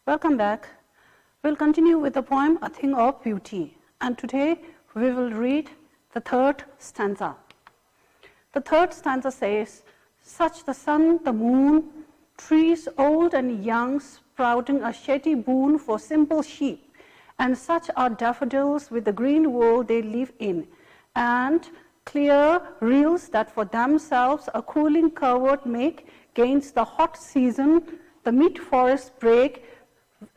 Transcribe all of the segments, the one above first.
Welcome back. We'll continue with the poem A Thing of Beauty, and today we will read the third stanza. The third stanza says, such the sun, the moon, trees old and young sprouting a shady boon for simple sheep, and such are daffodils with the green world they live in, and clear rills that for themselves a cooling covert make gainst the hot season, the mid-forest brake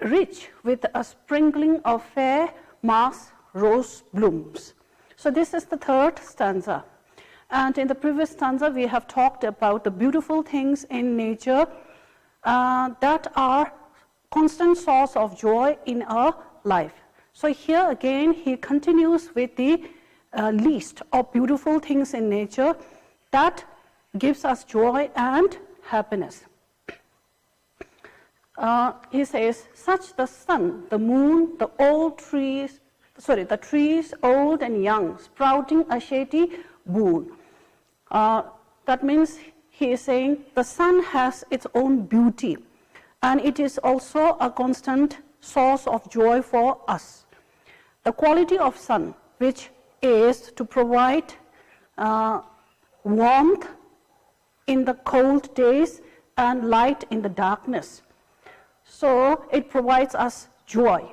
rich with a sprinkling of fair Mars rose blooms. So this is the third stanza. And in the previous stanza, we have talked about the beautiful things in nature that are constant source of joy in our life. So here again, he continues with the list of beautiful things in nature that gives us joy and happiness. He says, such the sun, the moon, the trees old and young, sprouting a shady boon. That means he is saying the sun has its own beauty, and it is also a constant source of joy for us. The quality of sun, which is to provide warmth in the cold days and light in the darkness. So it provides us joy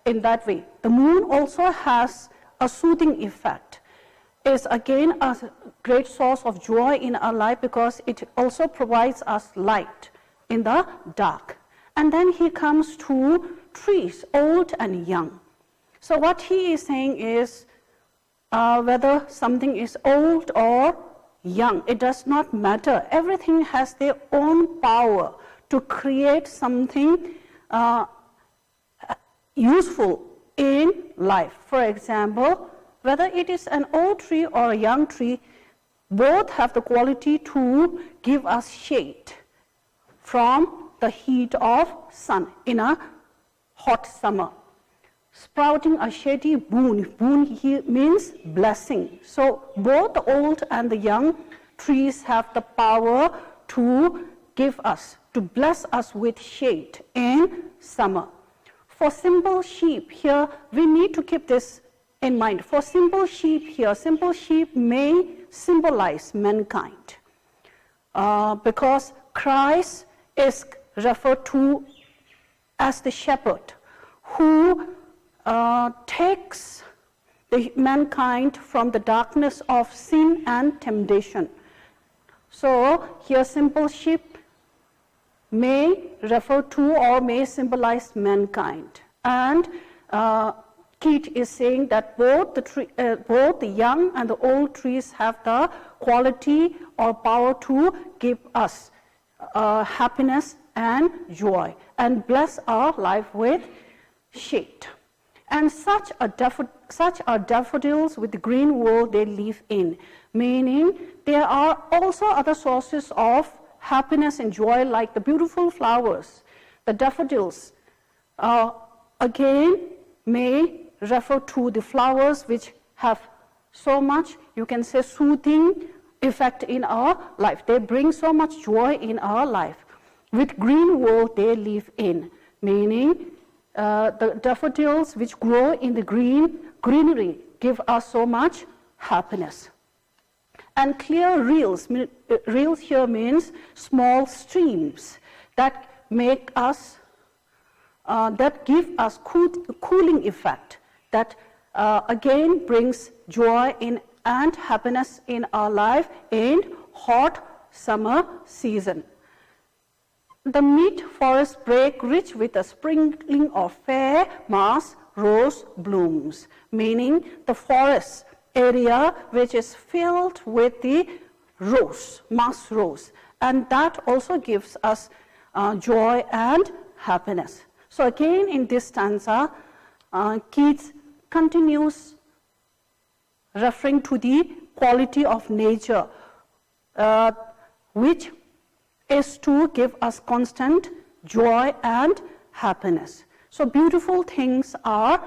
in that way. The moon also has a soothing effect. It's again a great source of joy in our life because it also provides us light in the dark. And then he comes to trees, old and young. So what he is saying is whether something is old or young, it does not matter. Everything has their own power to create something useful in life. For example, whether it is an old tree or a young tree, both have the quality to give us shade from the heat of sun in a hot summer. Sprouting a shady boon. Boon here means blessing. So both the old and the young trees have the power to give us, to bless us with shade in summer. For simple sheep here, we need to keep this in mind. For simple sheep here, simple sheep may symbolize mankind because Christ is referred to as the shepherd who takes the mankind from the darkness of sin and temptation. So here simple sheep may refer to or may symbolize mankind. And Keats is saying that both the young and the old trees have the quality or power to give us happiness and joy and bless our life with shade. And such are daffodils with the green world they live in, meaning there are also other sources of happiness and joy like the beautiful flowers. The daffodils again may refer to the flowers which have so much, you can say, soothing effect in our life. They bring so much joy in our life. With green world they live in, meaning the daffodils which grow in the greenery give us so much happiness. And clear rills here means small streams that make us, that give us cooling effect, that again brings joy in and happiness in our life in hot summer season. The mid-forest brake rich with a sprinkling of fair Mars rose blooms, meaning the forest area which is filled with the rose, Mars rose, and that also gives us joy and happiness. So again in this stanza, Keats continues referring to the quality of nature, which is to give us constant joy and happiness. So beautiful things are,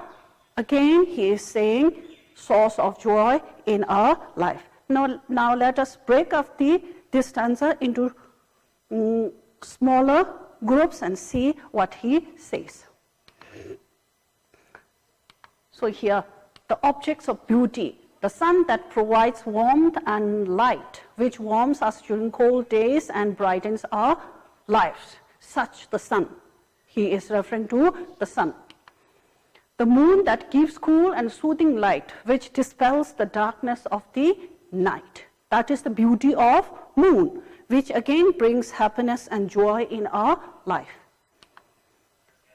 again he is saying, source of joy in our life. Now let us break up this stanza into smaller groups and see what he says. So here, the objects of beauty. The sun that provides warmth and light, which warms us during cold days and brightens our lives. Such the sun. He is referring to the sun. The moon that gives cool and soothing light, which dispels the darkness of the night. That is the beauty of moon, which again brings happiness and joy in our life.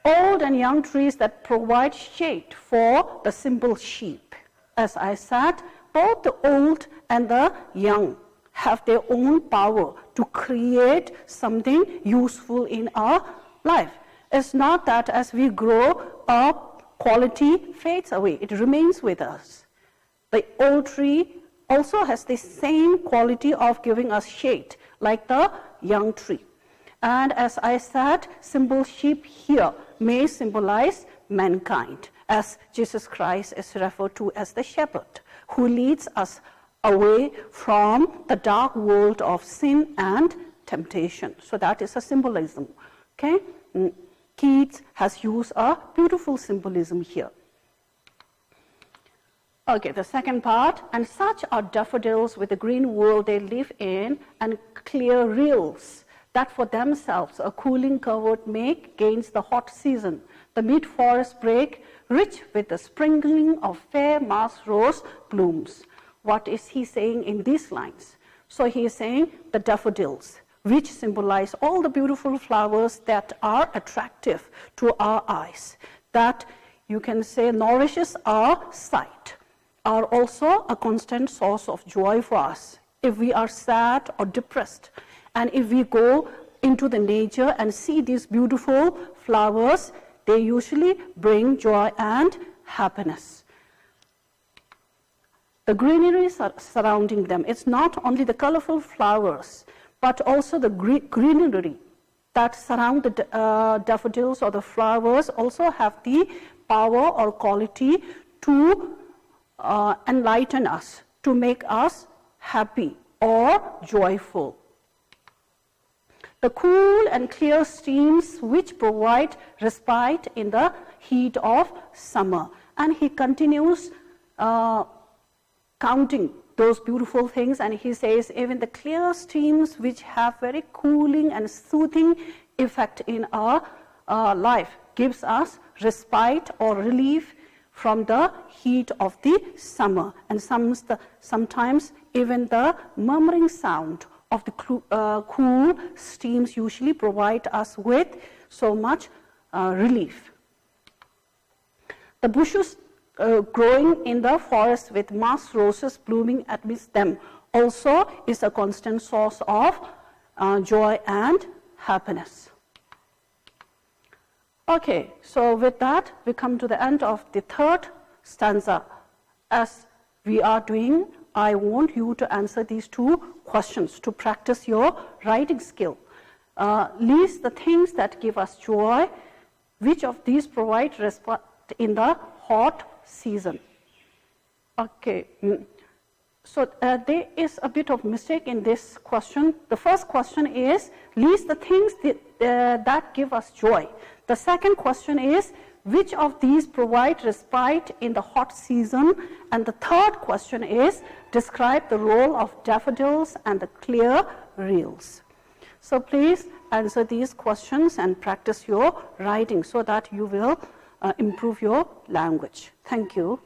Old and young trees that provide shade for the simple sheep. As I said, both the old and the young have their own power to create something useful in our life. It's not that as we grow up, quality fades away. It remains with us. The old tree also has the same quality of giving us shade, like the young tree. And as I said, simple sheep here may symbolize mankind, as Jesus Christ is referred to as the shepherd, who leads us away from the dark world of sin and temptation. So that is a symbolism. Okay? Keats has used a beautiful symbolism here. Okay, the second part. And such are daffodils with the green world they live in, and clear rills that for themselves a cooling covert make against the hot season. The mid-forest brake, rich with the sprinkling of fair Mars rose blooms. What is he saying in these lines? So he is saying the daffodils, which symbolize all the beautiful flowers that are attractive to our eyes, that you can say nourishes our sight, are also a constant source of joy for us. If we are sad or depressed, and if we go into the nature and see these beautiful flowers, they usually bring joy and happiness. The greenery surrounding them, it's not only the colorful flowers, but also the greenery that surround the daffodils or the flowers also have the power or quality to enlighten us, to make us happy or joyful. The cool and clear streams which provide respite in the heat of summer. And he continues counting those beautiful things, and he says even the clear streams which have very cooling and soothing effect in our life gives us respite or relief from the heat of the summer. And sometimes even the murmuring sound of the cool streams usually provide us with so much relief. The bushes growing in the forest with Mars roses blooming amidst them also is a constant source of joy and happiness. Okay, so with that we come to the end of the third stanza. As we are doing, I want you to answer these two questions to practice your writing skill. List the things that give us joy. Which of these provide respite in the hot season? Okay, so there is a bit of mistake in this question. The first question is list the things that give us joy. The second question is which of these provide respite in the hot season? And the third question is describe the role of daffodils and the clear rills. So please answer these questions and practice your writing so that you will improve your language. Thank you.